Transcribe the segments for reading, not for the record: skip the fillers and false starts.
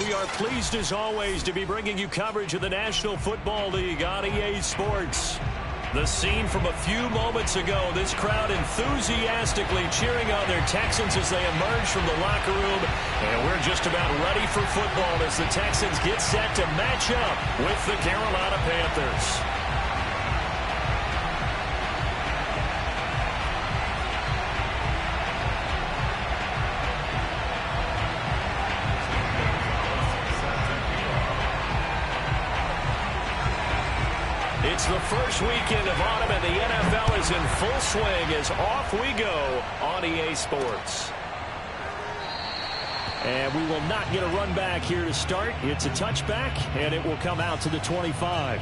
we are pleased as always to be bringing you coverage of the National Football League on EA Sports. The scene from a few moments ago, this crowd enthusiastically cheering on their Texans as they emerge from the locker room. And we're just about ready for football as the Texans get set to match up with the Carolina Panthers. It's the first weekend of autumn, and the NFL is in full swing as off we go on EA Sports. And we will not get a run back here to start. It's a touchback, and it will come out to the 25.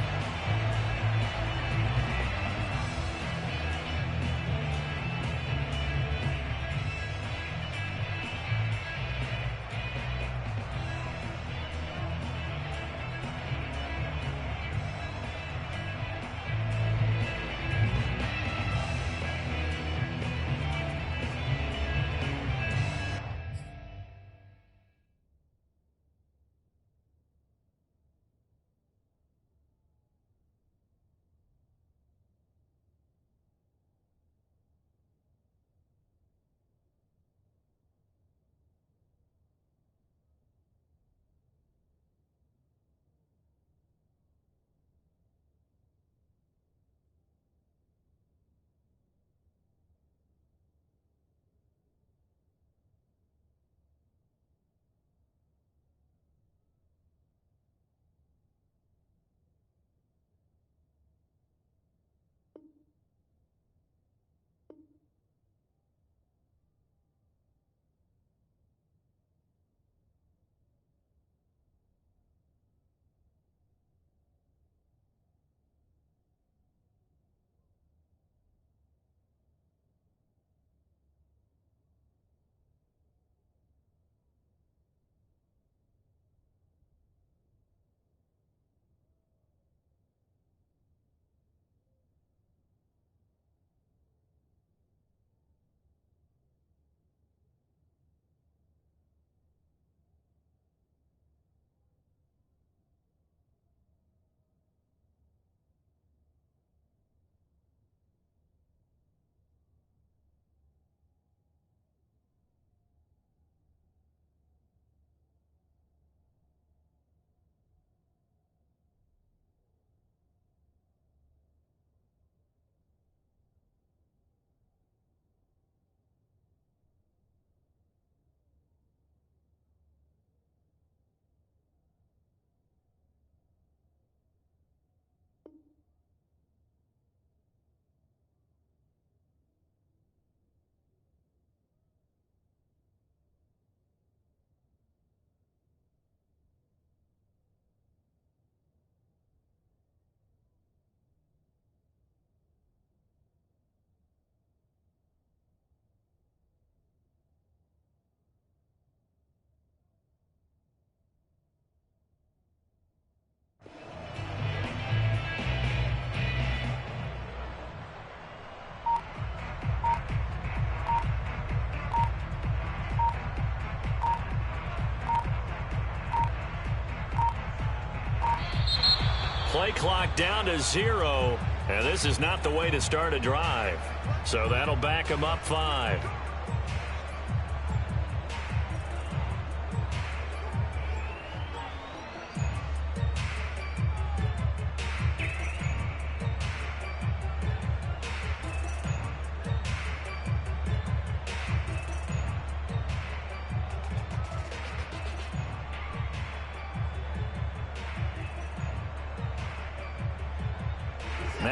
Play clock down to 0, and this is not the way to start a drive. So that'll back them up 5.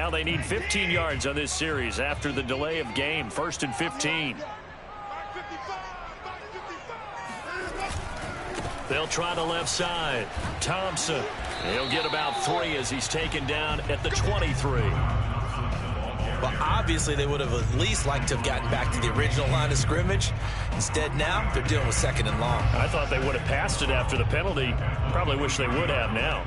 Now they need 15 yards on this series after the delay of game. 1st and 15. They'll try the left side. Thompson. He'll get about 3 as he's taken down at the 23. Well, obviously they would have at least liked to have gotten back to the original line of scrimmage. Instead, now they're dealing with 2nd and long. I thought they would have passed it after the penalty. Probably wish they would have now.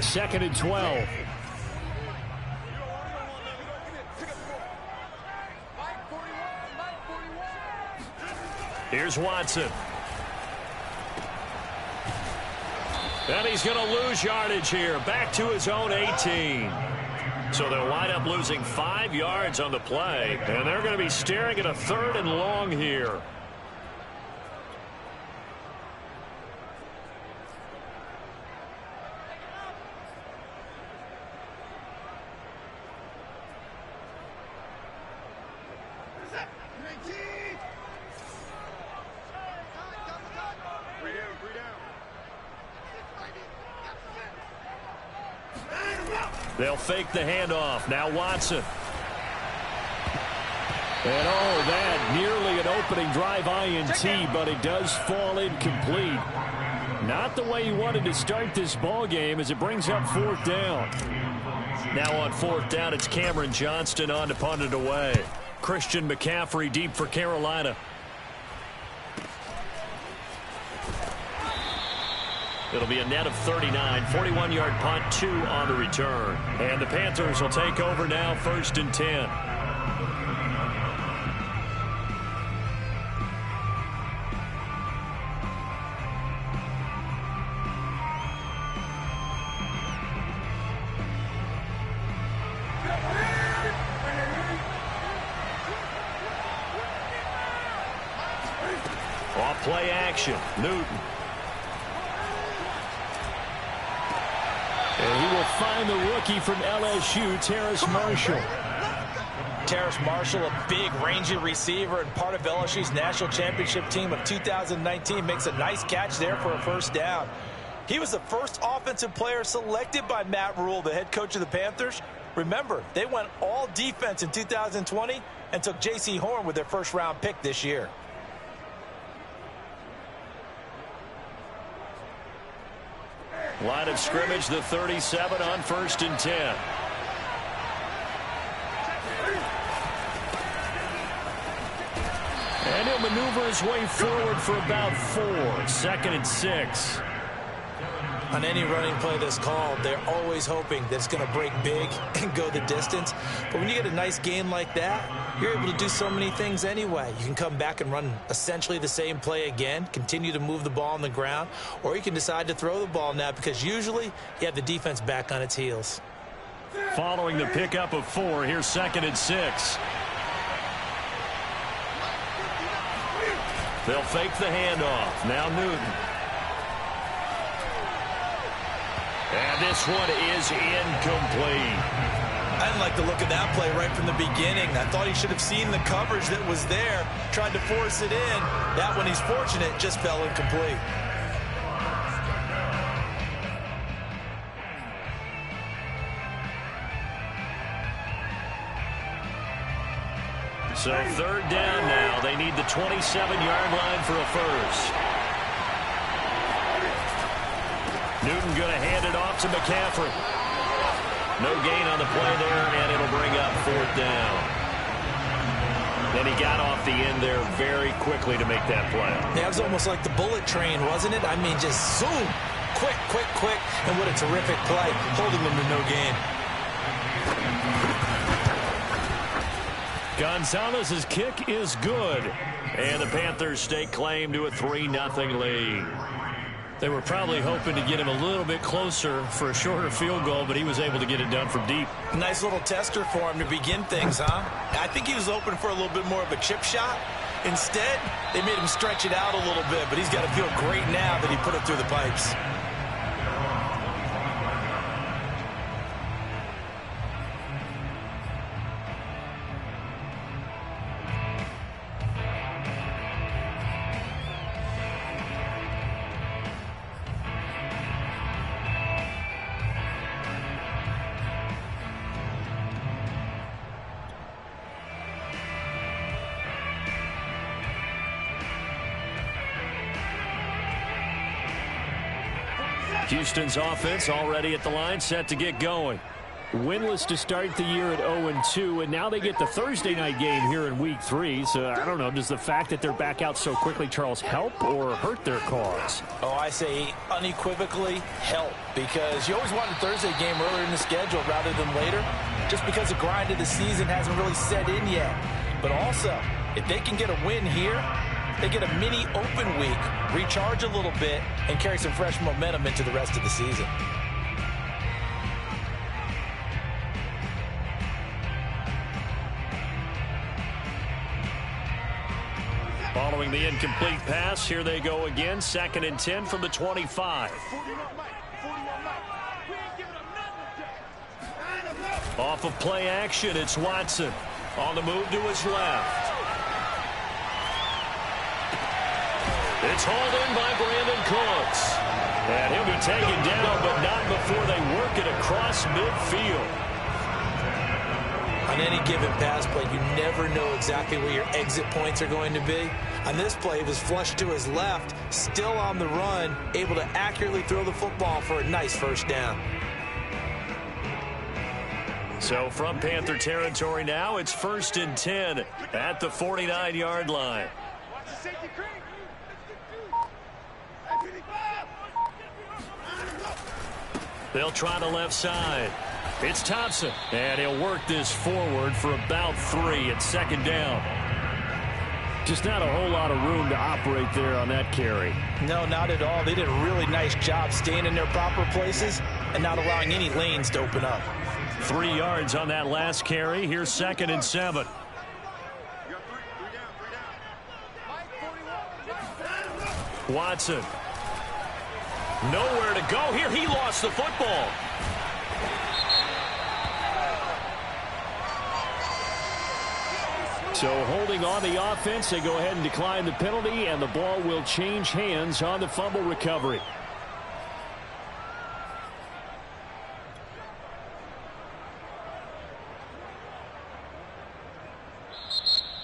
2nd and 12. Here's Watson. And he's going to lose yardage here. Back to his own 18. So they'll wind up losing 5 yards on the play. And they're going to be staring at a 3rd and long here. They'll fake the handoff. Now Watson. And that nearly an opening drive INT, but it does fall incomplete. Not the way he wanted to start this ball game as it brings up 4th down. Now on 4th down, it's Cameron Johnston on to punt it away. Christian McCaffrey deep for Carolina. It'll be a net of 39, 41-yard punt, 2 on the return. And the Panthers will take over now, 1st and 10. Off play action, Newton. And he will find the rookie from LSU, Terrace Marshall. Terrace Marshall, a big, rangy receiver and part of LSU's national championship team of 2019, makes a nice catch there for a 1st down. He was the first offensive player selected by Matt Rule, the head coach of the Panthers. Remember, they went all defense in 2020 and took J.C. Horn with their 1st-round pick this year. Line of scrimmage, the 37 on 1st and 10. And he'll maneuver his way forward for about 4. 2nd and 6. On any running play that's called, they're always hoping that it's going to break big and go the distance. But when you get a nice gain like that, you're able to do so many things anyway. You can come back and run essentially the same play again, continue to move the ball on the ground, or you can decide to throw the ball now because usually you have the defense back on its heels. Following the pickup of 4, here's 2nd and 6. They'll fake the handoff. Now Newton. And this one is incomplete. I didn't like the look of that play right from the beginning. I thought he should have seen the coverage that was there, tried to force it in. That one, he's fortunate, just fell incomplete. So 3rd down now. They need the 27-yard line for a 1st. Newton going to hand it off to McCaffrey. No gain on the play there, and it'll bring up 4th down. Then he got off the end there very quickly to make that play. Yeah, it was almost like the bullet train, wasn't it? I mean, just zoom. Quick, quick, quick. And what a terrific play, holding them to no gain. Gonzalez's kick is good. And the Panthers stake claim to a 3-0 lead. They were probably hoping to get him a little bit closer for a shorter field goal, but he was able to get it done from deep. Nice little tester for him to begin things, huh? I think he was open for a little bit more of a chip shot. Instead, they made him stretch it out a little bit, but he's got to feel great now that he put it through the pipes. Houston's offense already at the line, set to get going. Winless to start the year at 0-2, and now they get the Thursday night game here in Week 3. So, I don't know, does the fact that they're back out so quickly, Charles, help or hurt their cause? Oh, I say unequivocally help, because you always want a Thursday game earlier in the schedule rather than later, just because the grind of the season hasn't really set in yet. But also, if they can get a win here, they get a mini open week, recharge a little bit, and carry some fresh momentum into the rest of the season. Following the incomplete pass, here they go again. 2nd and 10 from the 25. Off of play action, it's Watson. On the move to his left. It's hauled in by Brandon Cooks. And he'll be taken down, but not before they work it across midfield. On any given pass play, you never know exactly where your exit points are going to be. On this play, it was flushed to his left, still on the run, able to accurately throw the football for a nice first down. So from Panther territory now, it's 1st and 10 at the 49-yard line. They'll try the left side. It's Thompson, and he'll work this forward for about 3 at 2nd down. Just not a whole lot of room to operate there on that carry. No, not at all. They did a really nice job staying in their proper places and not allowing any lanes to open up. 3 yards on that last carry. Here's 2nd and 7. Watson. Nowhere to go here. He lost the football. So holding on the offense, they go ahead and decline the penalty, and the ball will change hands on the fumble recovery.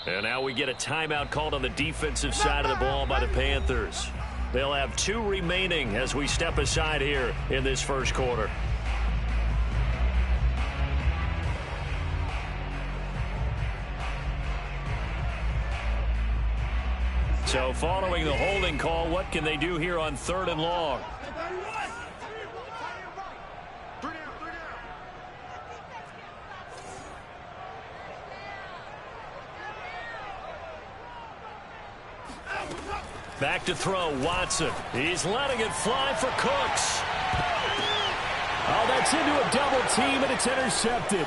And now we get a timeout called on the defensive side of the ball by the Panthers. They'll have 2 remaining as we step aside here in this first quarter. So following the holding call, what can they do here on 3rd and long? Back to throw, Watson. He's letting it fly for Cooks. Oh, that's into a double team, and it's intercepted.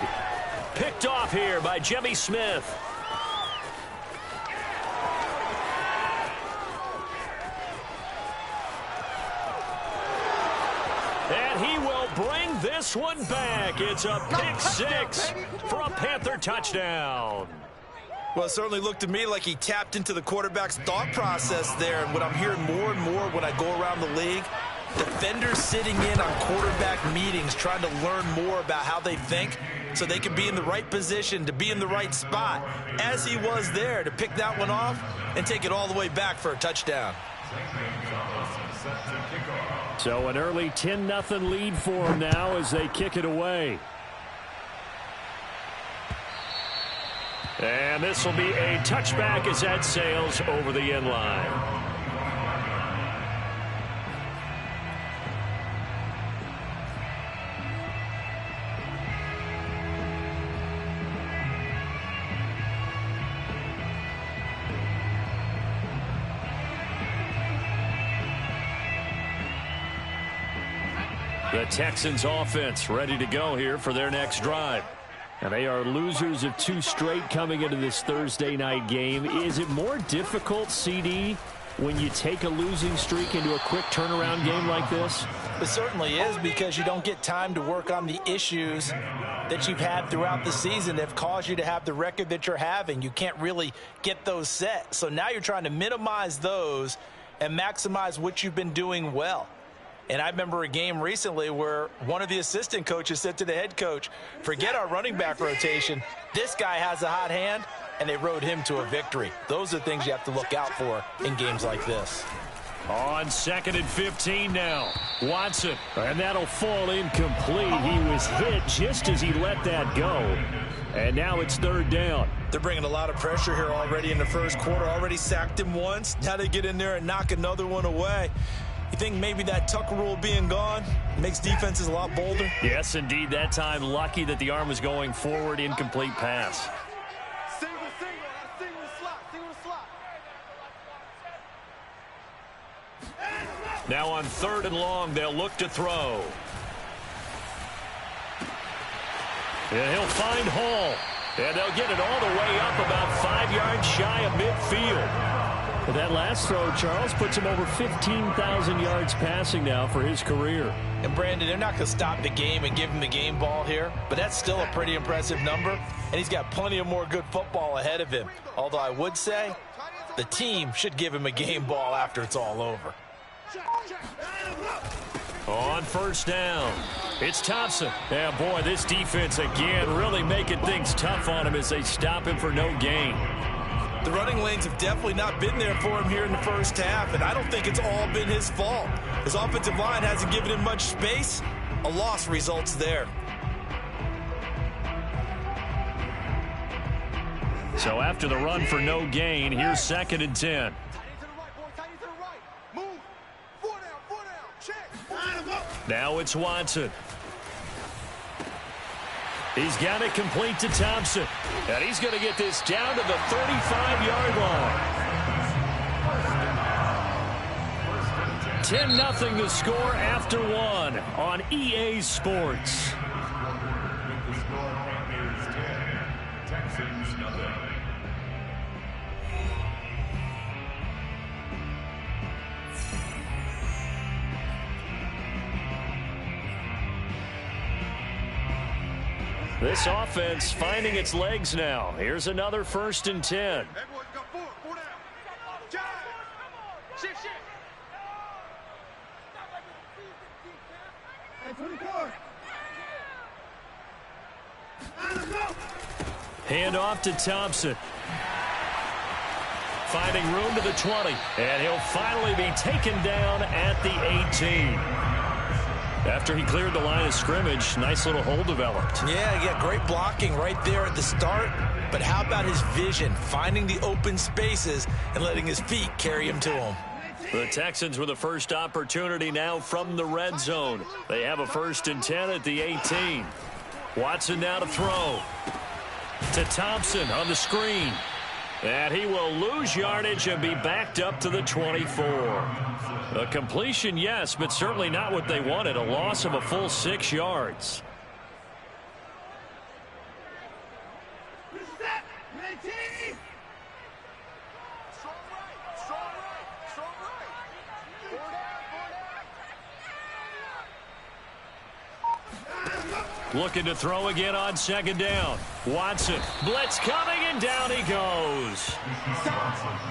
Picked off here by Jimmy Smith. And he will bring this one back. It's a pick 6 for a Panther touchdown. Well, it certainly looked to me like he tapped into the quarterback's thought process there. And what I'm hearing more and more when I go around the league, defenders sitting in on quarterback meetings trying to learn more about how they think so they can be in the right position to be in the right spot, as he was there to pick that one off and take it all the way back for a touchdown. So an early 10-0 lead for them now as they kick it away. And this will be a touchback as that sails over the end line. The Texans offense ready to go here for their next drive. And they are losers of 2 straight coming into this Thursday night game. Is it more difficult, CD, when you take a losing streak into a quick turnaround game like this? It certainly is, because you don't get time to work on the issues that you've had throughout the season that have caused you to have the record that you're having. You can't really get those set. So now you're trying to minimize those and maximize what you've been doing well. And I remember a game recently where one of the assistant coaches said to the head coach, forget our running back rotation. This guy has a hot hand, and they rode him to a victory. Those are things you have to look out for in games like this. On 2nd and 15 now. Watson, and that'll fall incomplete. He was hit just as he let that go. And now it's third down. They're bringing a lot of pressure here already in the first quarter. Already sacked him once. Now they get in there and knock another one away. You think maybe that Tucker rule being gone makes defenses a lot bolder? Yes, indeed. That time, lucky that the arm was going forward. Incomplete pass. Single slot. Now on third and long, they'll look to throw. And he'll find Hall. And they'll get it all the way up about 5 yards shy of midfield. But that last throw, Charles, puts him over 15,000 yards passing now for his career. And, Brandon, they're not going to stop the game and give him the game ball here, but that's still a pretty impressive number, and he's got plenty of more good football ahead of him. Although I would say the team should give him a game ball after it's all over. On first down, it's Thompson. Yeah, boy, this defense again really making things tough on him as they stop him for no gain. The running lanes have definitely not been there for him here in the first half, and I don't think it's all been his fault. His offensive line hasn't given him much space. A loss results there. So after the run for no gain, here's 2nd and 10. Now it's Watson. He's got it complete to Thompson. And he's going to get this down to the 35-yard line. 10-0 the score after one on EA Sports. This offense finding its legs now. Here's another 1st and 10. Hand off to Thompson. Finding room to the 20. And he'll finally be taken down at the 18. After he cleared the line of scrimmage, nice little hole developed. Yeah, great blocking right there at the start. But how about his vision, finding the open spaces and letting his feet carry him to him? The Texans with the first opportunity now from the red zone. They have a 1st and 10 at the 18. Watson now to throw. To Thompson on the screen. And he will lose yardage and be backed up to the 24. A completion, yes, but certainly not what they wanted. A loss of a full 6 yards. Looking to throw again on 2nd down. Watson, blitz coming, and down he goes.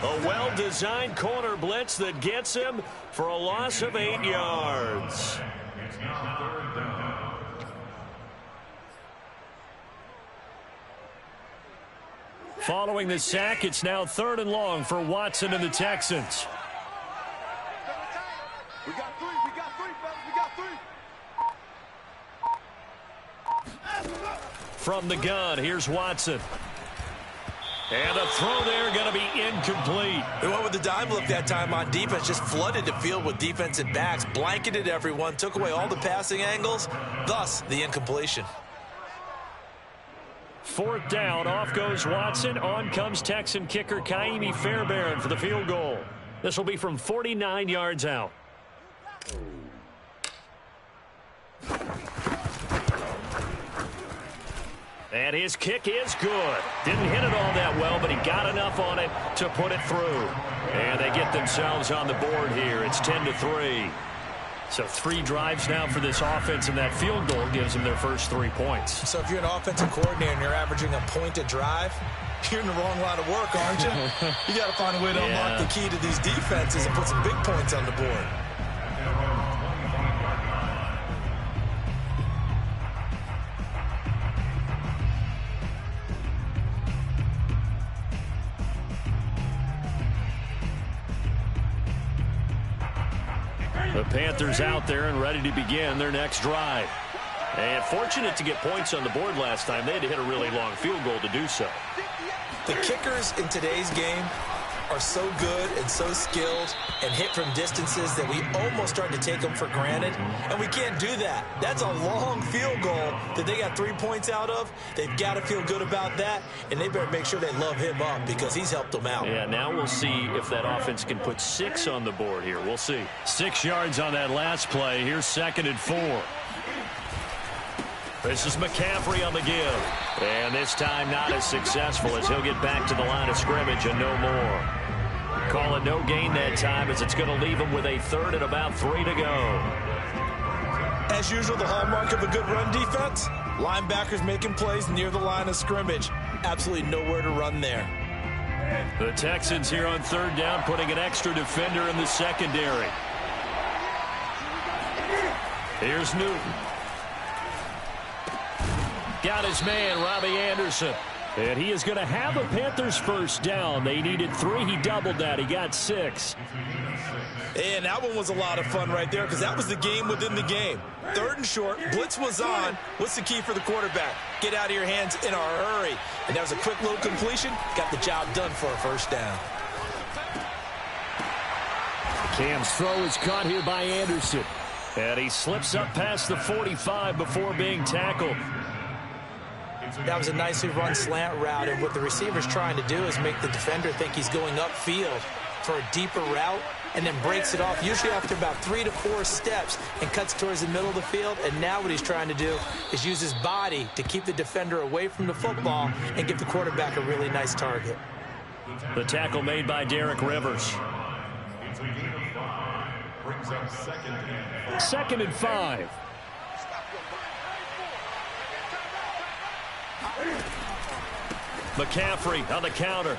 A well-designed corner blitz that gets him for a loss of 8 yards. Following the sack, it's now 3rd and long for Watson and the Texans. We got three, fellas. We got three. From the gun, here's Watson. And a throw there going to be incomplete. They went with the dime look that time on defense, just flooded the field with defensive backs, blanketed everyone, took away all the passing angles, thus the incompletion. 4th down, off goes Watson. On comes Texan kicker Kaimi Fairbairn for the field goal. This will be from 49 yards out. And his kick is good. Didn't hit it all that well, but he got enough on it to put it through. And they get themselves on the board here. It's 10-3. So 3 drives now for this offense, and that field goal gives them their first 3 points. So if you're an offensive coordinator and you're averaging a point a drive, you're in the wrong line of work, aren't you? You got to find a way to unlock the key to these defenses and put some big points on the board. The Panthers out there and ready to begin their next drive. And fortunate to get points on the board last time. They had to hit a really long field goal to do so. The kickers in today's game are so good and so skilled and hit from distances that we almost start to take them for granted, and we can't do that. That's a long field goal that they got 3 points out of. They've got to feel good about that, and they better make sure they love him up because he's helped them out. Yeah, now we'll see if that offense can put 6 on the board here. We'll see. 6 yards on that last play. Here's 2nd and 4. This is McCaffrey on the give. And this time not as successful as he'll get back to the line of scrimmage and no more. Call it no gain that time as it's going to leave him with a 3rd and about 3 to go. As usual, the hallmark of a good run defense, linebackers making plays near the line of scrimmage. Absolutely nowhere to run there. The Texans here on 3rd down, putting an extra defender in the secondary. Here's Newton. Got his man, Robbie Anderson. And he is going to have a Panthers first down. They needed 3. He doubled that. He got 6. And that one was a lot of fun right there because that was the game within the game. 3rd and short. Blitz was on. What's the key for the quarterback? Get out of your hands in a hurry. And that was a quick little completion. Got the job done for a first down. Cam's throw is caught here by Anderson. And he slips up past the 45 before being tackled. That was a nicely run slant route, and what the receiver's trying to do is make the defender think he's going upfield for a deeper route and then breaks it off, usually after about 3 to 4 steps, and cuts towards the middle of the field. And now what he's trying to do is use his body to keep the defender away from the football and give the quarterback a really nice target. The tackle made by Derek Rivers. 2nd and 5. McCaffrey on the counter.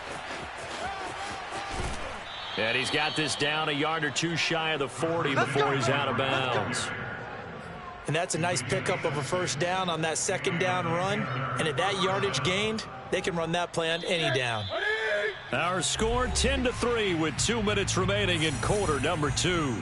And he's got this down a yard or 2 shy of the 40 before he's out of bounds. And that's a nice pickup of a first down on that 2nd down run. And at that yardage gained, they can run that play on any down. Our score 10-3 with 2 minutes remaining in quarter number 2.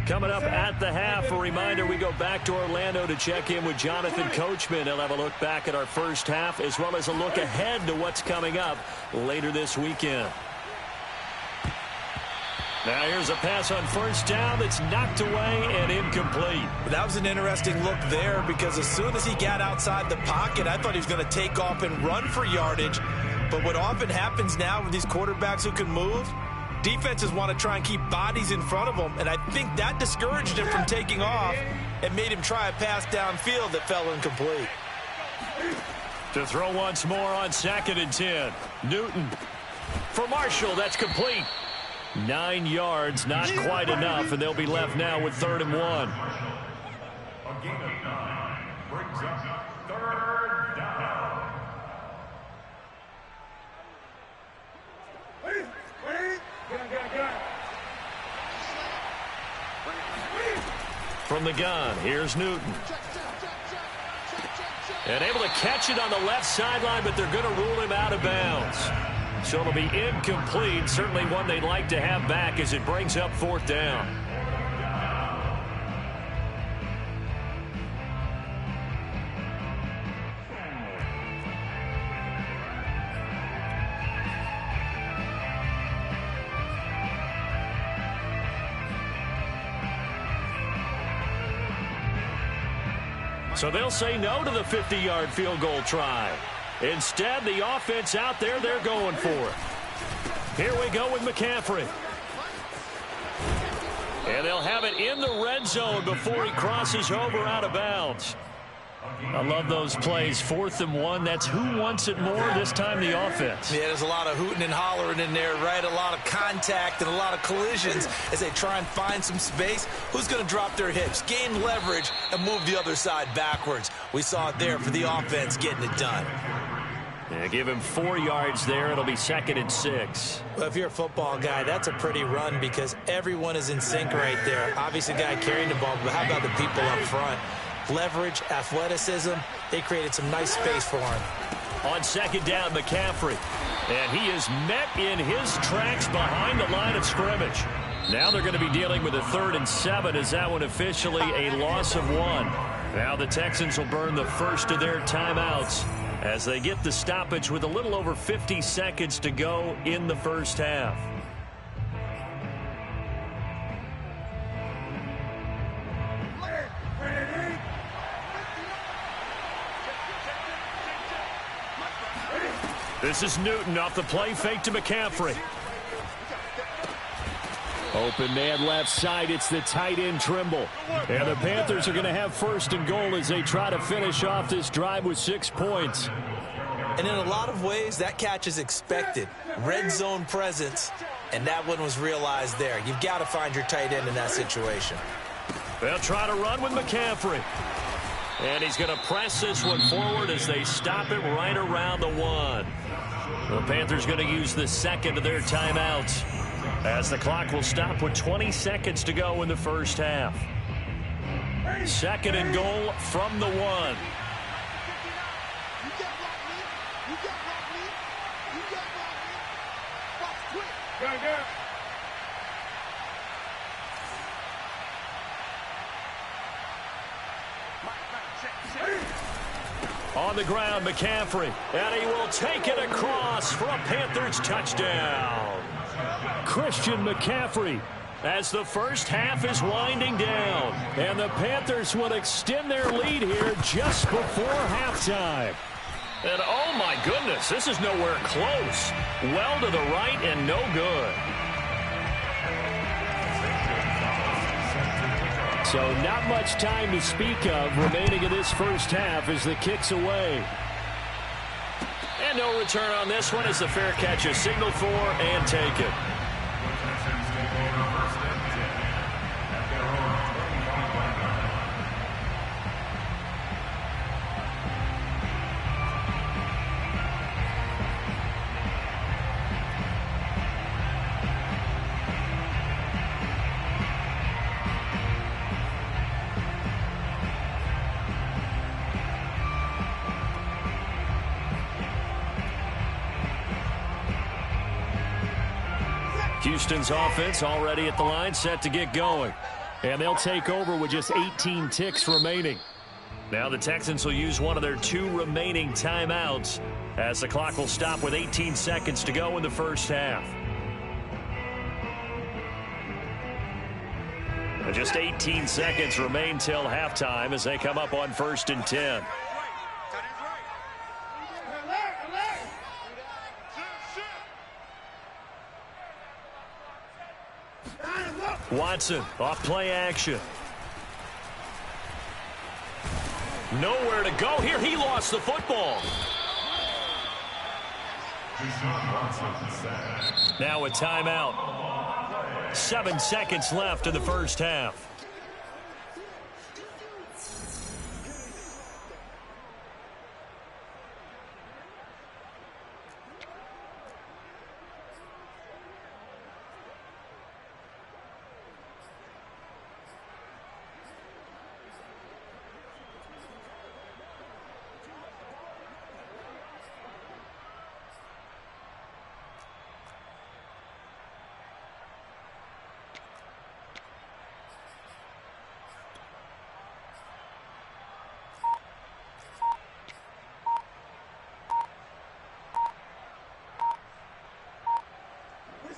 Coming up at the half, a reminder, we go back to Orlando to check in with Jonathan Coachman. He'll have a look back at our first half as well as a look ahead to what's coming up later this weekend. Now here's a pass on first down that's knocked away and incomplete. That was an interesting look there because as soon as he got outside the pocket, I thought he was going to take off and run for yardage. But what often happens now with these quarterbacks who can move, defenses want to try and keep bodies in front of them, and I think that discouraged him from taking off and made him try a pass downfield that fell incomplete. To throw once more on 2nd and 10. Newton for Marshall. That's complete. 9 yards, not quite enough, and they'll be left now with 3rd and 1. A gain of 9 brings up 3rd down. From the gun, here's Newton. And able to catch it on the left sideline, but they're going to rule him out of bounds. So it'll be incomplete. Certainly one they'd like to have back as it brings up 4th down. So they'll say no to the 50-yard field goal try. Instead, the offense out there, they're going for it. Here we go with McCaffrey. And they'll have it in the red zone before he crosses over out of bounds. I love those plays. 4th and 1. That's who wants it more, this time the offense. Yeah, there's a lot of hooting and hollering in there, right? A lot of contact and a lot of collisions as they try and find some space. Who's going to drop their hips, gain leverage, and move the other side backwards? We saw it there for the offense getting it done. Yeah, give him 4 yards there. It'll be 2nd and 6. Well, if you're a football guy, that's a pretty run because everyone is in sync right there. Obviously, the guy carrying the ball, but how about the people up front? Leverage, athleticism, they created some nice space for him. On 2nd down, McCaffrey. And he is met in his tracks behind the line of scrimmage. Now they're going to be dealing with a 3rd and 7 as that one officially a loss of 1. Now the Texans will burn the first of their timeouts as they get the stoppage with a little over 50 seconds to go in the first half. This is Newton off the play fake to McCaffrey. Open man left side. It's the tight end Trimble. And the Panthers are going to have 1st and goal as they try to finish off this drive with 6 points. And in a lot of ways, that catch is expected. Red zone presence, and that one was realized there. You've got to find your tight end in that situation. They'll try to run with McCaffrey. And he's going to press this one forward as they stop it right around the 1. The Panthers going to use the 2nd of their timeouts as the clock will stop with 20 seconds to go in the first half. 2nd and goal from the 1. On the ground, McCaffrey, and he will take it across for a Panthers touchdown. Christian McCaffrey, as the first half is winding down, and the Panthers will extend their lead here just before halftime. And oh my goodness, this is nowhere close. Well to the right and no good. So not much time to speak of remaining in this first half as the kick's away. And no return on this one as the fair catch is signaled for and taken. Houston's offense already at the line, set to get going. And they'll take over with just 18 ticks remaining. Now the Texans will use one of their 2 remaining timeouts as the clock will stop with 18 seconds to go in the first half. And just 18 seconds remain till halftime as they come up on 1st and 10. Watson off play action. Nowhere to go here. He lost the football. Now a timeout. 7 seconds left in the first half.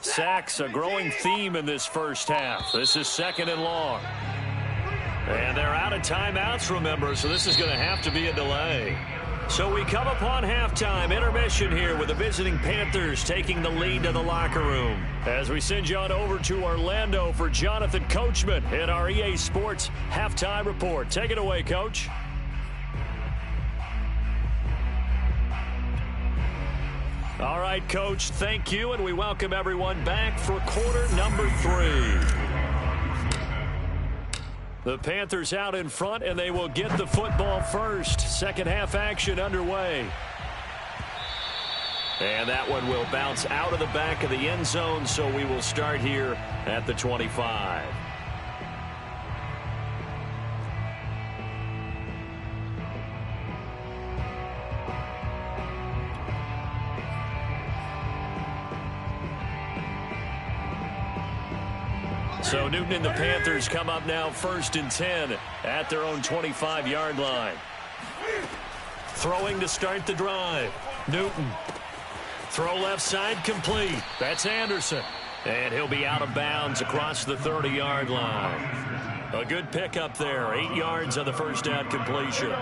Sacks, a growing theme in this first half. This is 2nd and long. And they're out of timeouts, remember, so this is going to have to be a delay. So we come upon halftime, intermission here with the visiting Panthers taking the lead to the locker room. As we send you on over to Orlando for Jonathan Coachman in our EA Sports Halftime Report. Take it away, Coach. All right, Coach, thank you, and we welcome everyone back for quarter number 3. The Panthers out in front, and they will get the football first. Second half action underway. And that one will bounce out of the back of the end zone, so we will start here at the 25. So Newton and the Panthers come up now 1st and 10 at their own 25-yard line. Throwing to start the drive. Newton. Throw left side complete. That's Anderson. And he'll be out of bounds across the 30-yard line. A good pickup there. 8 yards on the first down completion.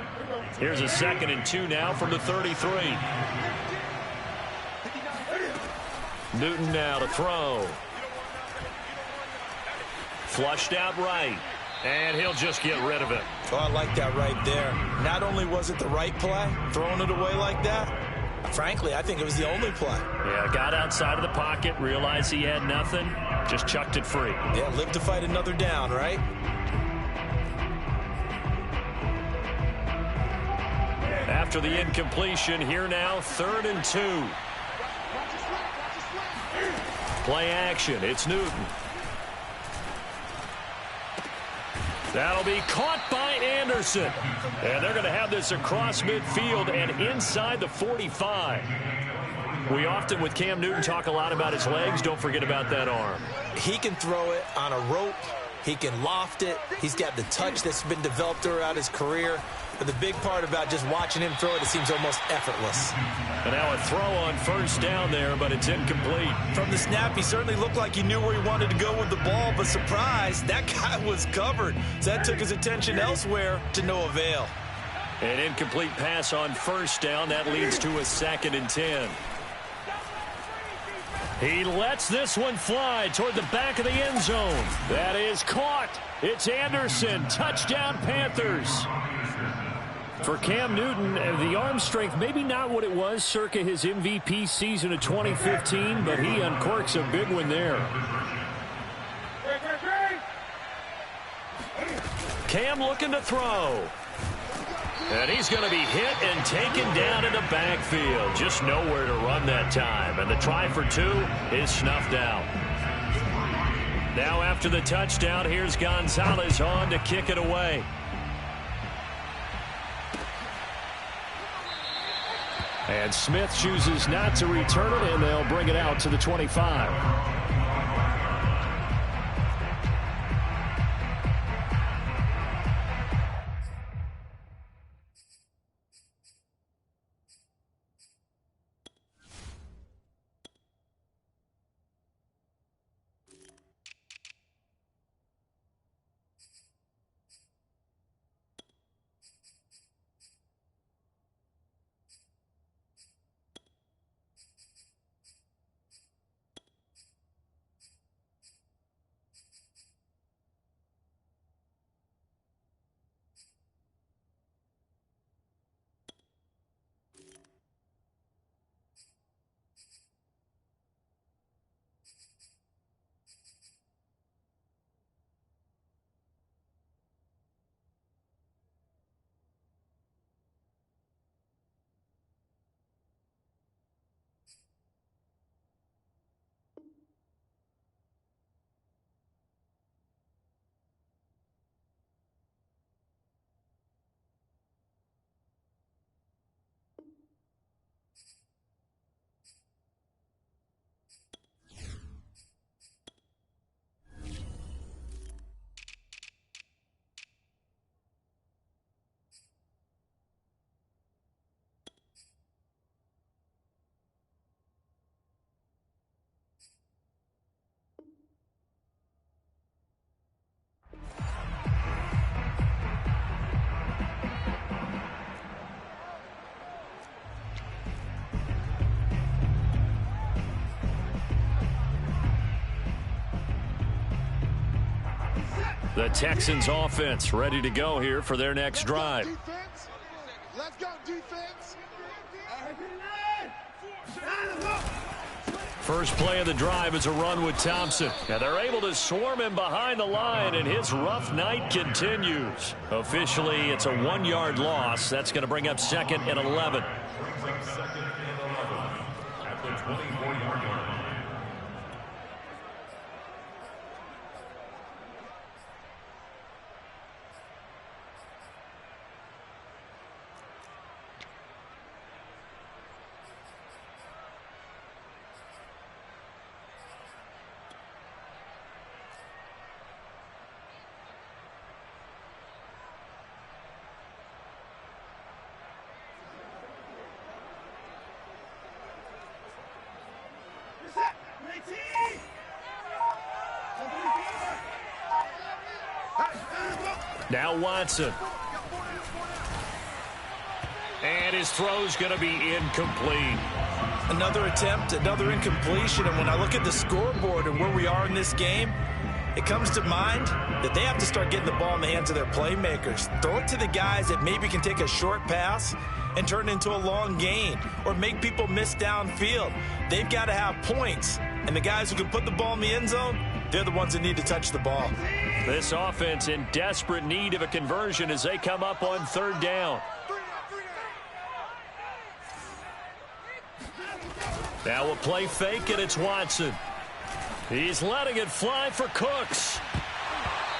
Here's a 2nd and 2 now from the 33. Newton now to throw. Flushed out right. And he'll just get rid of it. Oh, I like that right there. Not only was it the right play, throwing it away like that, frankly, I think it was the only play. Yeah, got outside of the pocket, realized he had nothing, just chucked it free. Yeah, live to fight another down, right? After the incompletion, here now, 3rd and 2. Play action, it's Newton. That'll be caught by Anderson. And they're going to have this across midfield and inside the 45. We often, with Cam Newton, talk a lot about his legs. Don't forget about that arm. He can throw it on a rope. He can loft it. He's got the touch that's been developed throughout his career. But the big part about just watching him throw it seems almost effortless. And now a throw on 1st down there, but it's incomplete. From the snap, he certainly looked like he knew where he wanted to go with the ball, but surprise, that guy was covered. So that took his attention elsewhere to no avail. An incomplete pass on 1st down. That leads to a 2nd and 10. He lets this one fly toward the back of the end zone. That is caught. It's Anderson. Touchdown, Panthers. For Cam Newton, the arm strength, maybe not what it was circa his MVP season of 2015, but he uncorks a big one there. Cam looking to throw. And he's going to be hit and taken down in the backfield. Just nowhere to run that time. And the try for 2 is snuffed out. Now after the touchdown, here's Gonzalez on to kick it away. And Smith chooses not to return it, and they'll bring it out to the 25. The Texans offense ready to go here for their next drive. Let's go, defense. First play of the drive is a run with Thompson. And they're able to swarm him behind the line, and his rough night continues. Officially, it's a 1-yard loss. That's going to bring up 2nd and 11. At the 24-yard line. Now Watson. And his throw's going to be incomplete. Another attempt, another incompletion. And when I look at the scoreboard and where we are in this game, it comes to mind that they have to start getting the ball in the hands of their playmakers. Throw it to the guys that maybe can take a short pass and turn it into a long gain or make people miss downfield. They've got to have points. And the guys who can put the ball in the end zone, they're the ones that need to touch the ball. This offense in desperate need of a conversion as they come up on third down. Now a play fake, and it's Watson. He's letting it fly for Cooks.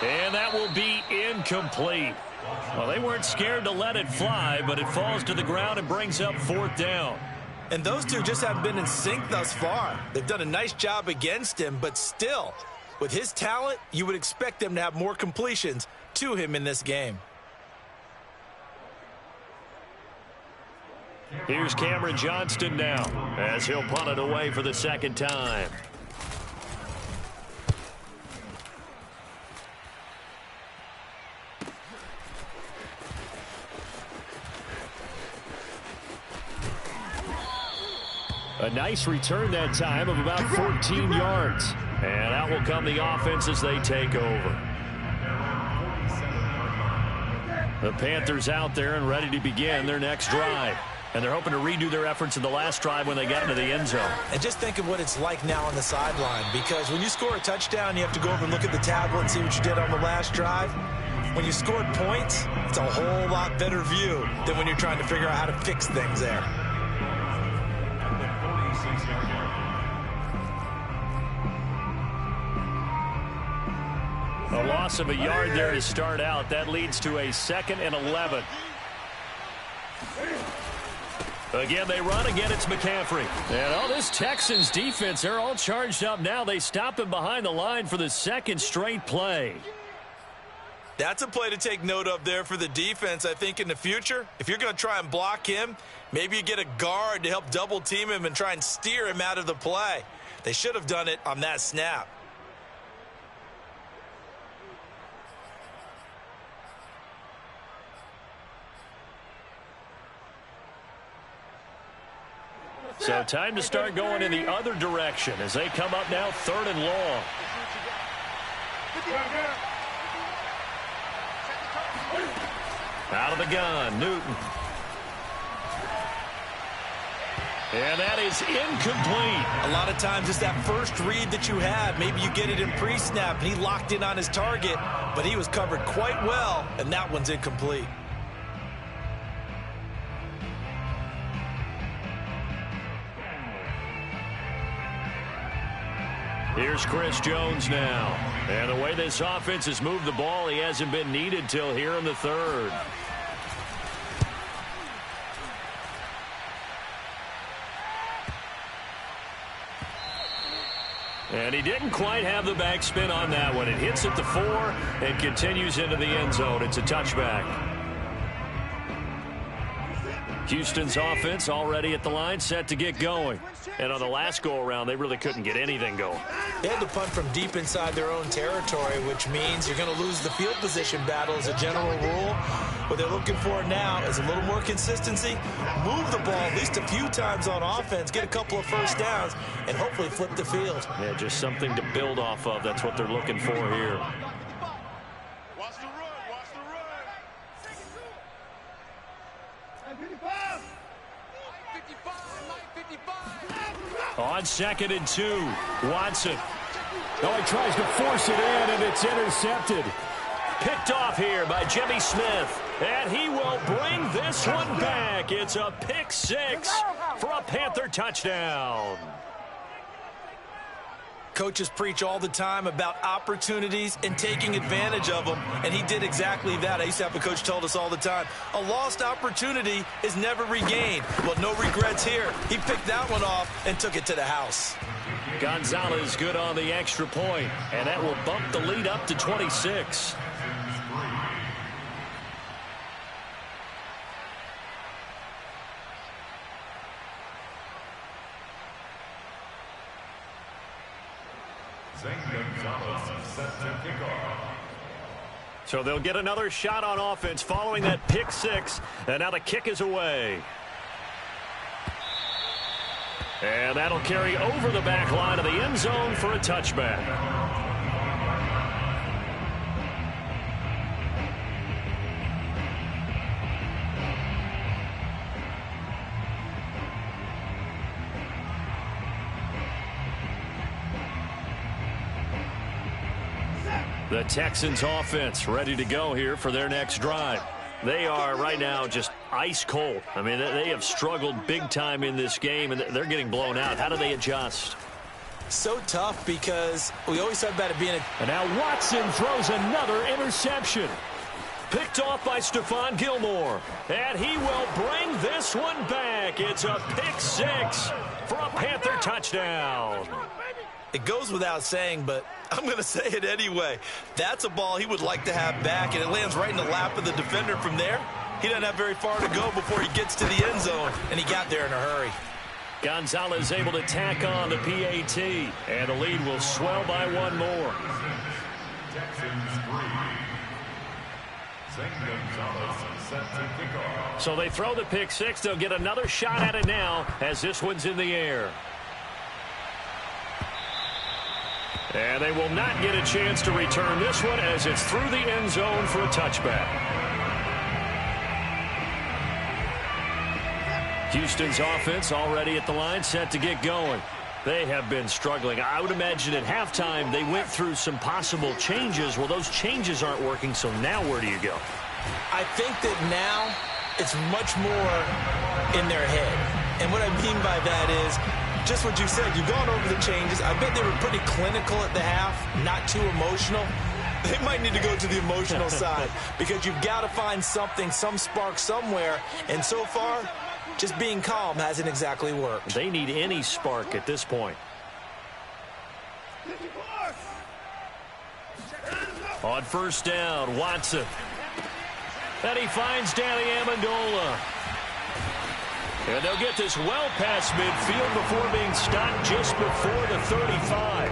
And that will be incomplete. Well, they weren't scared to let it fly, but it falls to the ground and brings up fourth down. And those two just haven't been in sync thus far. They've done a nice job against him, but still, with his talent, you would expect them to have more completions to him in this game. Here's Cameron Johnston now as he'll punt it away for the second time. A nice return that time of about 14 yards. And out will come the offense as they take over. The Panthers out there and ready to begin their next drive. And they're hoping to redo their efforts in the last drive when they got into the end zone. And just think of what it's like now on the sideline, because when you score a touchdown, you have to go over and look at the tablet and see what you did on the last drive. When you scored points, it's a whole lot better view than when you're trying to figure out how to fix things there. A loss of a yard there to start out. That leads to a 2nd and 11. Again, they run. Again, it's McCaffrey. And all this Texans defense, they're all charged up now. They stop him behind the line for the second straight play. That's a play to take note of there for the defense, I think, in the future. If you're going to try and block him, maybe you get a guard to help double team him and try and steer him out of the play. They should have done it on that snap. So time to start going in the other direction as they come up now 3rd and long. Out of the gun, Newton. And that is incomplete. A lot of times it's that first read that you have. Maybe you get it in pre-snap, and he locked in on his target, but he was covered quite well, and that one's incomplete. Here's Chris Jones now. And the way this offense has moved the ball, he hasn't been needed till here in the 3rd. And he didn't quite have the backspin on that one. It hits at the 4 and continues into the end zone. It's a touchback. Houston's offense already at the line, set to get going. And on the last go-around, they really couldn't get anything going. They had to punt from deep inside their own territory, which means you're going to lose the field position battle as a general rule. What they're looking for now is a little more consistency, move the ball at least a few times on offense, get a couple of first downs, and hopefully flip the field. Yeah, just something to build off of. That's what they're looking for here. Watch the run, watch the run. 55. On 2nd and 2, Watson. Oh, he tries to force it in, and it's intercepted. Picked off here by Jimmy Smith. And he will bring this one back. It's a pick 6 for a Panther touchdown. Coaches preach all the time about opportunities and taking advantage of them, and he did exactly that. I used to have a coach told us all the time, a lost opportunity is never regained. Well, no regrets here. He picked that one off and took it to the house. Gonzalez good on the extra point, and that will bump the lead up to 26. Gonzalez set to kick off. So they'll get another shot on offense following that pick six. And now the kick is away. And that'll carry over the back line of the end zone for a touchback. The Texans offense ready to go here for their next drive. They are right now just ice cold. I mean, they have struggled big time in this game, and they're getting blown out. How do they adjust? So tough because we always talk about it being a... And now Watson throws another interception. Picked off by Stephon Gilmore. And he will bring this one back. It's a pick six for a Panther touchdown. It goes without saying, but I'm going to say it anyway. That's a ball he would like to have back, and it lands right in the lap of the defender from there. He doesn't have very far to go before he gets to the end zone, and he got there in a hurry. Gonzalez able to tack on the PAT, and the lead will swell by one more. So they throw the pick six. They'll get another shot at it now as this one's in the air. And they will not get a chance to return this one as it's through the end zone for a touchback. Houston's offense already at the line, set to get going. They have been struggling. I would imagine at halftime they went through some possible changes. Well, those changes aren't working, so now where do you go? I think that now it's much more in their head. And what I mean by that is, just what you said, you've gone over the changes. I bet they were pretty clinical at the half, not too emotional. They might need to go to the emotional side because you've got to find something, some spark somewhere. And so far, just being calm hasn't exactly worked. They need any spark at this point. On first down, Watson. And he finds Danny Amendola. And they'll get this well past midfield before being stopped just before the 35.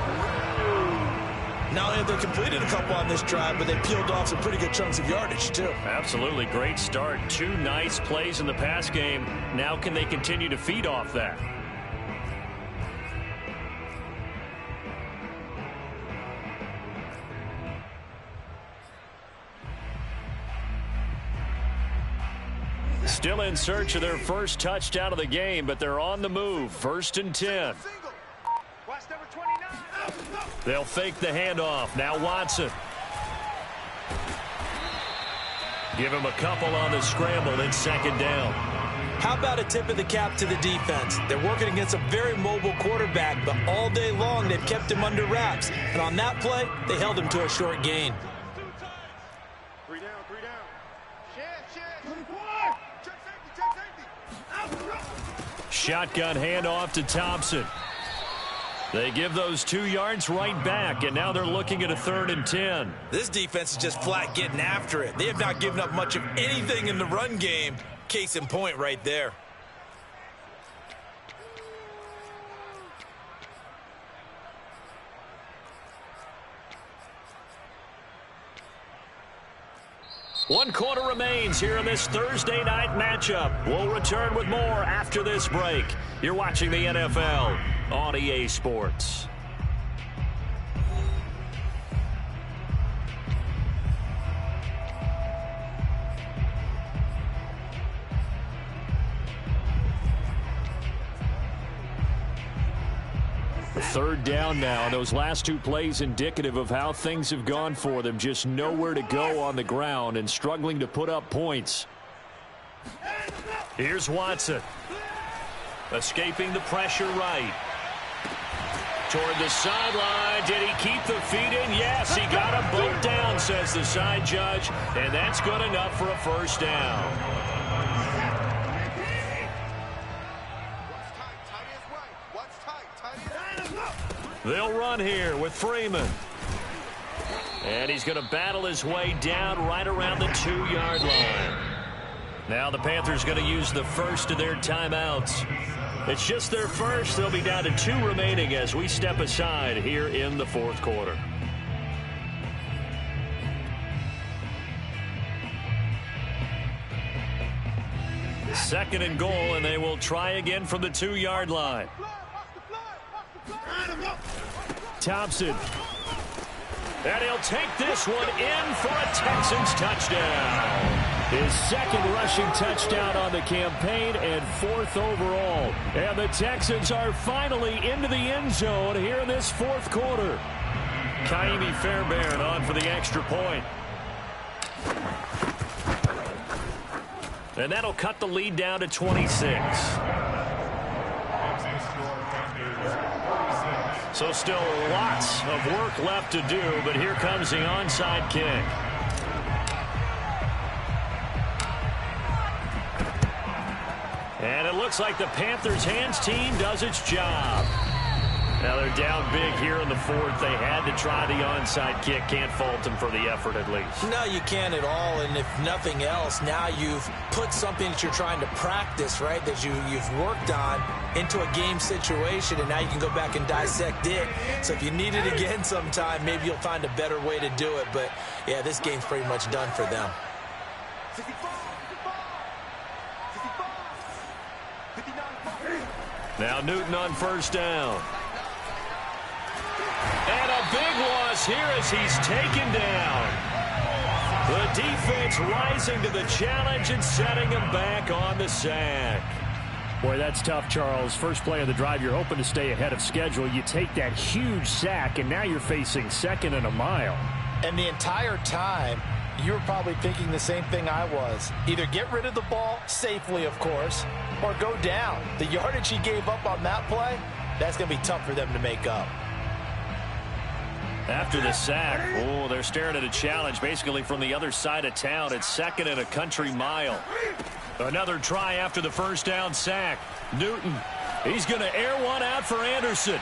Not only have they completed a couple on this drive, but they peeled off some pretty good chunks of yardage, too. Absolutely. Great start. Two nice plays in the pass game. Now can they continue to feed off that? Still in search of their first touchdown of the game, but they're on the move. 1st and 10. They'll fake the handoff. Now Watson. Give him a couple on the scramble. It's 2nd down. How about a tip of the cap to the defense? They're working against a very mobile quarterback, but all day long they've kept him under wraps. And on that play, they held him to a short gain. Shotgun handoff to Thompson. They give those 2 yards right back, and now they're looking at a 3rd and 10. This defense is just flat getting after it. They have not given up much of anything in the run game. Case in point right there. One quarter remains here in this Thursday night matchup. We'll return with more after this break. You're watching the NFL on EA Sports. Third down now. Those last 2 plays indicative of how things have gone for them. Just nowhere to go on the ground and struggling to put up points. Here's Watson. Escaping the pressure right. Toward the sideline. Did he keep the feet in? Yes, he got a boot down, says the side judge. And that's good enough for a first down. They'll run here with Freeman. And he's going to battle his way down right around the 2-yard line. Now the Panthers going to use the first of their timeouts. It's just their first. They'll be down to 2 remaining as we step aside here in the 4th quarter. 2nd and goal, and they will try again from the 2-yard line. Thompson. And he'll take this one in for a Texans touchdown. His 2nd rushing touchdown on the campaign and 4th overall. And the Texans are finally into the end zone here in this 4th quarter. Kaimi Fairbairn on for the extra point. And that'll cut the lead down to 26. So still lots of work left to do, but here comes the onside kick. And it looks like the Panthers' hands team does its job. Now they're down big here in the 4th. They had to try the onside kick. Can't fault them for the effort at least. No, you can't at all. And if nothing else, now you've put something that you're trying to practice, right, that you've worked on into a game situation, and now you can go back and dissect it. So if you need it again sometime, maybe you'll find a better way to do it. But, yeah, this game's pretty much done for them. Now Newton on 1st down. And a big loss here as he's taken down. The defense rising to the challenge and setting him back on the sack. Boy, that's tough, Charles. First play of the drive, you're hoping to stay ahead of schedule. You take that huge sack, and now you're facing 2nd and a mile. And the entire time, you were probably thinking the same thing I was. Either get rid of the ball, safely, of course, or go down. The yardage he gave up on that play, that's going to be tough for them to make up. After the sack, they're staring at a challenge basically from the other side of town. It's 2nd and a country mile. Another try after the 1st down sack. Newton, he's going to air one out for Anderson.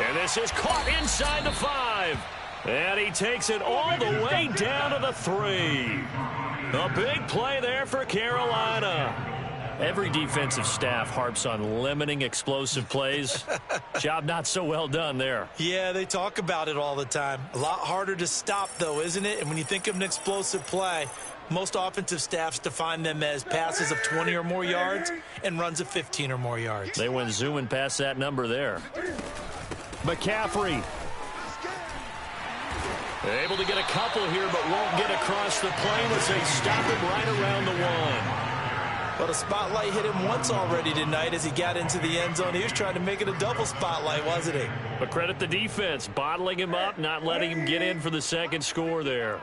And this is caught inside the 5. And he takes it all the way down to the 3. A big play there for Carolina. Every defensive staff harps on limiting explosive plays. Job not so well done there. Yeah, they talk about it all the time. A lot harder to stop, though, isn't it? And when you think of an explosive play, most offensive staffs define them as passes of 20 or more yards and runs of 15 or more yards. They went zooming past that number there. McCaffrey. Able to get a couple here, but won't get across the plane as they stop him right around the 1. Well, the spotlight hit him once already tonight as he got into the end zone. He was trying to make it a double spotlight, wasn't he? But credit the defense, bottling him up, not letting him get in for the 2nd score there.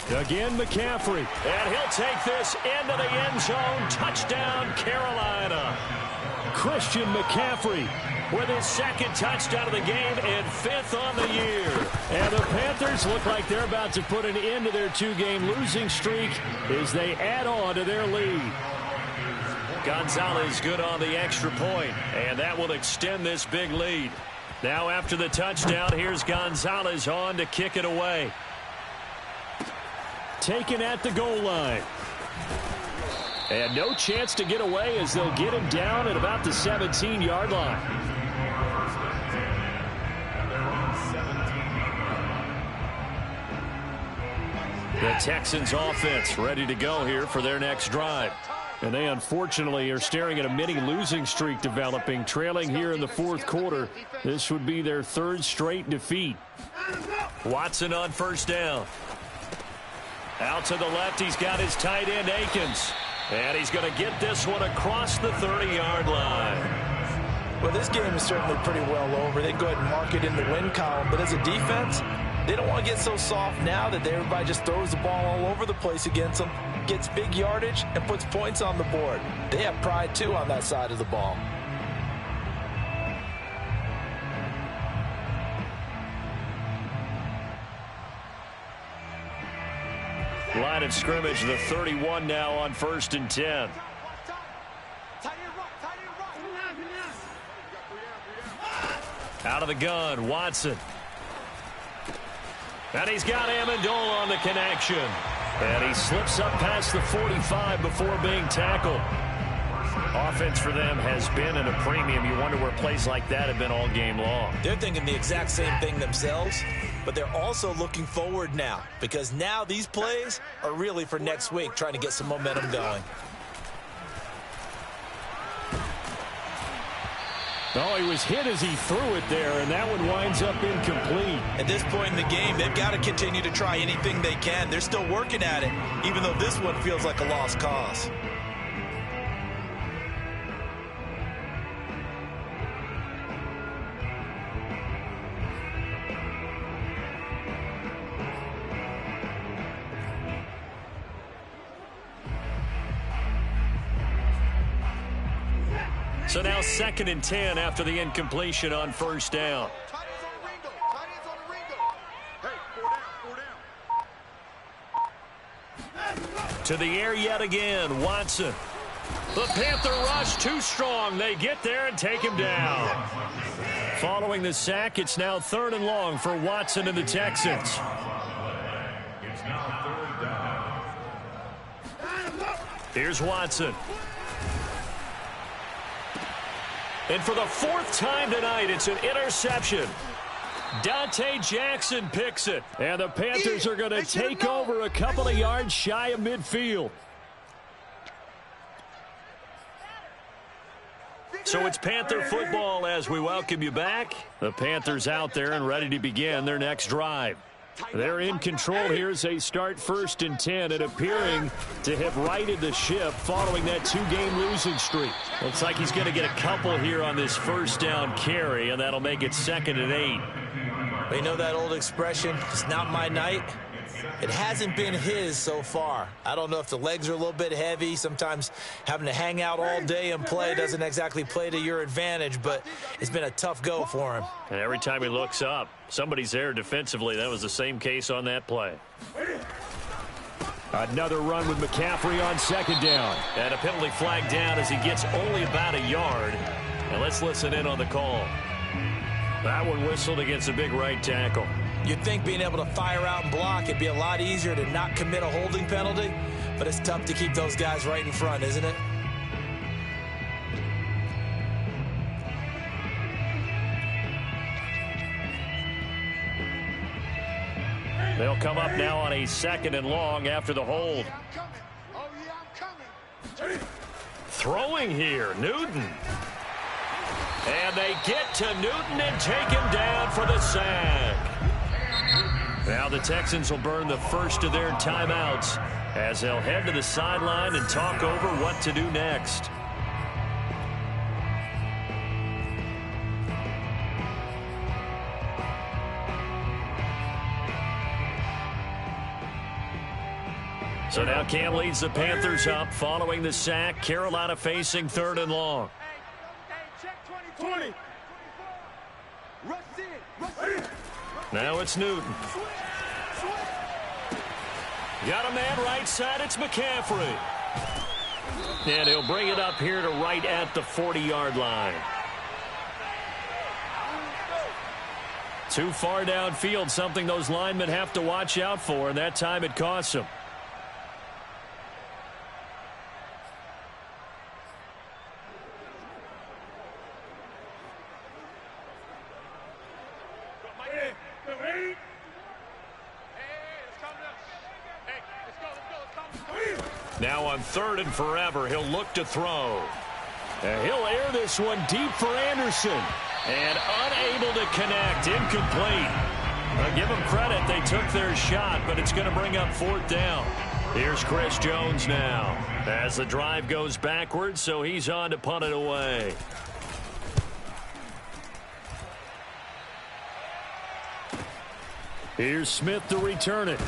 Again, McCaffrey. And he'll take this into the end zone. Touchdown, Carolina. Christian McCaffrey with his 2nd touchdown of the game and 5th on the year. And the Panthers look like they're about to put an end to their 2-game losing streak as they add on to their lead. Gonzalez good on the extra point, and that will extend this big lead. Now after the touchdown, here's Gonzalez on to kick it away. Taken at the goal line. And no chance to get away as they'll get him down at about the 17-yard line. The Texans offense ready to go here for their next drive. And they unfortunately are staring at a mini losing streak developing, trailing here in the 4th quarter. This would be their 3rd straight defeat. Watson on 1st down. Out to the left, he's got his tight end Akins. And he's going to get this one across the 30-yard line. Well, this game is certainly pretty well over. They go ahead and mark it in the win column. But as a defense, they don't want to get so soft now that everybody just throws the ball all over the place against them, gets big yardage, and puts points on the board. They have pride, too, on that side of the ball. Line of scrimmage, the 31 now on 1st and 10. Out of the gun, Watson. And he's got Amendola on the connection. And he slips up past the 45 before being tackled. Offense for them has been at a premium. You wonder where plays like that have been all game long. They're thinking the exact same thing themselves, but they're also looking forward now because now these plays are really for next week, trying to get some momentum going. Oh, he was hit as he threw it there, and that one winds up incomplete. At this point in the game, they've got to continue to try anything they can. They're still working at it, even though this one feels like a lost cause. So now 2nd and 10 after the incompletion on first down. To the air yet again, Watson. The Panther rush too strong. They get there and take him down. Following the sack, it's now 3rd and long for Watson and the Texans. It's now 3rd down. Here's Watson. And for the 4th time tonight, it's an interception. Dante Jackson picks it. And the Panthers are going to take over a couple of yards shy of midfield. So it's Panther football as we welcome you back. The Panthers out there and ready to begin their next drive. They're in control here as they start 1st and 10 and appearing to have righted the ship following that 2-game losing streak. Looks like he's going to get a couple here on this 1st down carry, and that'll make it 2nd and 8. You know that old expression, it's not my night? It hasn't been his so far. I don't know if the legs are a little bit heavy. Sometimes having to hang out all day and play doesn't exactly play to your advantage, but it's been a tough go for him. And every time he looks up, somebody's there defensively. That was the same case on that play. Another run with McCaffrey on 2nd down. And a penalty flag down as he gets only about a yard. And let's listen in on the call. That one whistled against a big right tackle. You'd think being able to fire out and block, it'd be a lot easier to not commit a holding penalty, but it's tough to keep those guys right in front, isn't it? They'll come up now on a 2nd and long after the hold. Throwing here, Newton. And they get to Newton and take him down for the sack. Now the Texans will burn the first of their timeouts as they'll head to the sideline and talk over what to do next. So now Cam leads the Panthers up following the sack. Carolina facing 3rd and long. Now it's Newton. Got a man right side. It's McCaffrey. And he'll bring it up here to right at the 40-yard line. Too far downfield, something those linemen have to watch out for, and that time it costs them. Now on 3rd and forever, he'll look to throw. And he'll air this one deep for Anderson. And unable to connect, incomplete. I'll give them credit, they took their shot, but it's going to bring up 4th down. Here's Chris Jones now as the drive goes backwards, so he's on to punt it away. Here's Smith to return it.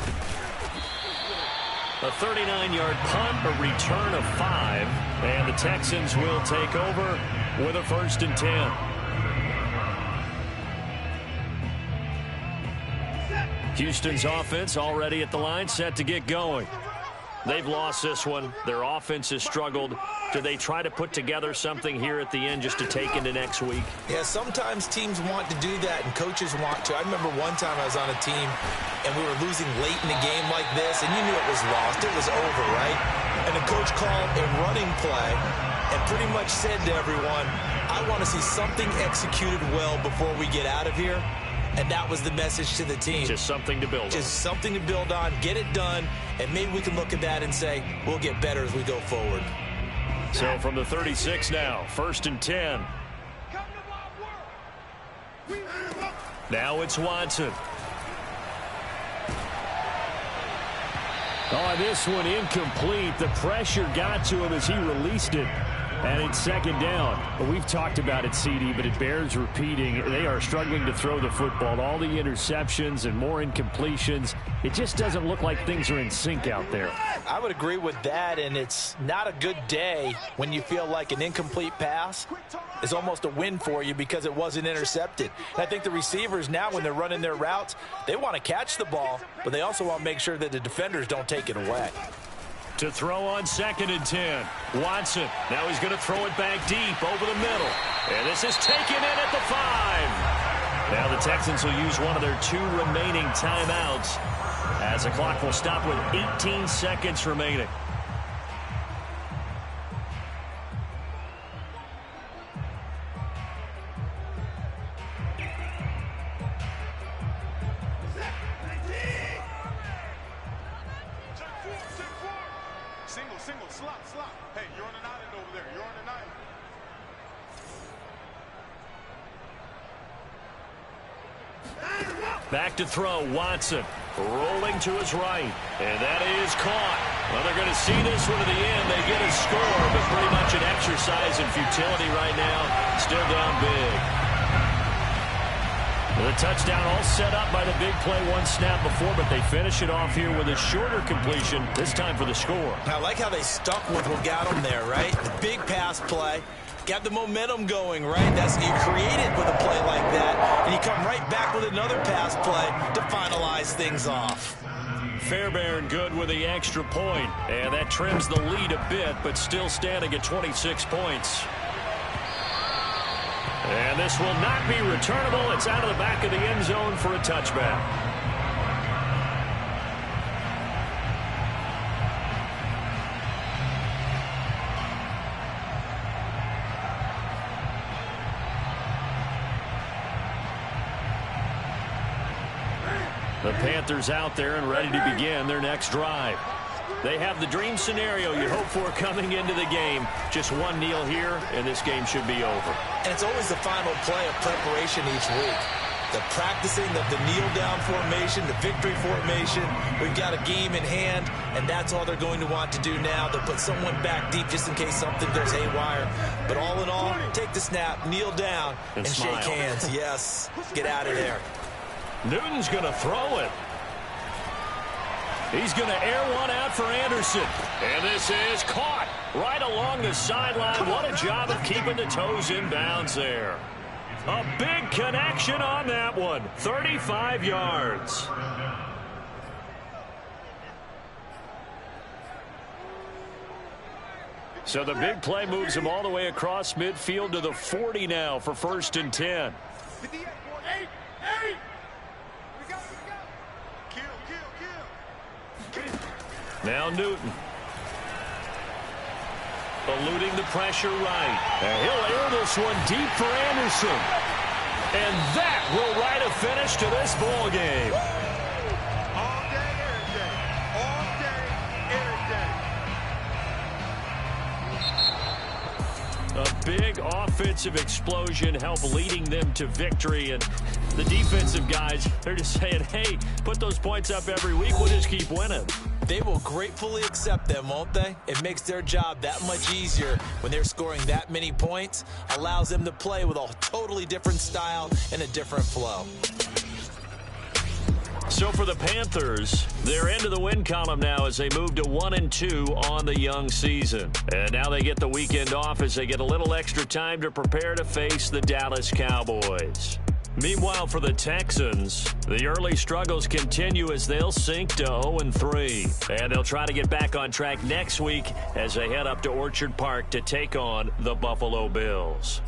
A 39-yard punt, a return of 5, and the Texans will take over with a 1st and 10. Houston's offense already at the line, set to get going. They've lost this one. Their offense has struggled. Do they try to put together something here at the end just to take into next week? Yeah, sometimes teams want to do that and coaches want to. I remember one time I was on a team and we were losing late in a game like this and you knew it was lost. It was over, right? And the coach called a running play and pretty much said to everyone, I want to see something executed well before we get out of here. And that was the message to the team. Just something to build on. Just something to build on, get it done, and maybe we can look at that and say, we'll get better as we go forward. So from the 36 now, 1st and 10. Now it's Watson. Oh, this one incomplete. The pressure got to him as he released it. And it's 2nd down. Well, we've talked about it, CD, but it bears repeating. They are struggling to throw the football. All the interceptions and more incompletions. It just doesn't look like things are in sync out there. I would agree with that, and it's not a good day when you feel like an incomplete pass is almost a win for you because it wasn't intercepted. And I think the receivers now, when they're running their routes, they want to catch the ball, but they also want to make sure that the defenders don't take it away. To throw on 2nd and 10. Watson. Now he's going to throw it back deep over the middle. And this is taken in at the 5. Now the Texans will use one of their 2 remaining timeouts as the clock will stop with 18 seconds remaining. Single, slot. Hey, you're on an island over there. You're on an island. Back to throw, Watson. Rolling to his right. And that is caught. Well, they're going to see this one to the end. They get a score, but pretty much an exercise in futility right now. Still down big. The touchdown all set up by the big play 1 snap before, but they finish it off here with a shorter completion, this time for the score. I like how they stuck with what got them there, right? The big pass play, got the momentum going, right? That's you create it with a play like that, and you come right back with another pass play to finalize things off. Fairbairn good with the extra point, and that trims the lead a bit, but still standing at 26 points. And this will not be returnable. It's out of the back of the end zone for a touchback. The Panthers out there and ready to begin their next drive. They have the dream scenario you hope for coming into the game. Just one kneel here, and this game should be over. And it's always the final play of preparation each week. The practicing of the kneel-down formation, the victory formation. We've got a game in hand, and that's all they're going to want to do now. They'll put someone back deep just in case something goes haywire. But all in all, take the snap, kneel down, and shake hands. Yes, get out of there. Newton's going to throw it. He's going to air one out for Anderson. And this is caught right along the sideline. What a job of keeping the toes in bounds there. A big connection on that one. 35 yards. So the big play moves him all the way across midfield to the 40 now for 1st and 10. Now Newton. Eluding the pressure right. And he'll air this one deep for Anderson. And that will write a finish to this ball game. All day, every day. All day, every day. A big offensive explosion helped leading them to victory. And the defensive guys, they're just saying, hey, put those points up every week. We'll just keep winning. They will gratefully accept them, won't they? It makes their job that much easier when they're scoring that many points. Allows them to play with a totally different style and a different flow. So for the Panthers, they're into the win column now as they move to 1-2 on the young season. And now they get the weekend off as they get a little extra time to prepare to face the Dallas Cowboys. Meanwhile, for the Texans, the early struggles continue as they'll sink to 0-3. And they'll try to get back on track next week as they head up to Orchard Park to take on the Buffalo Bills.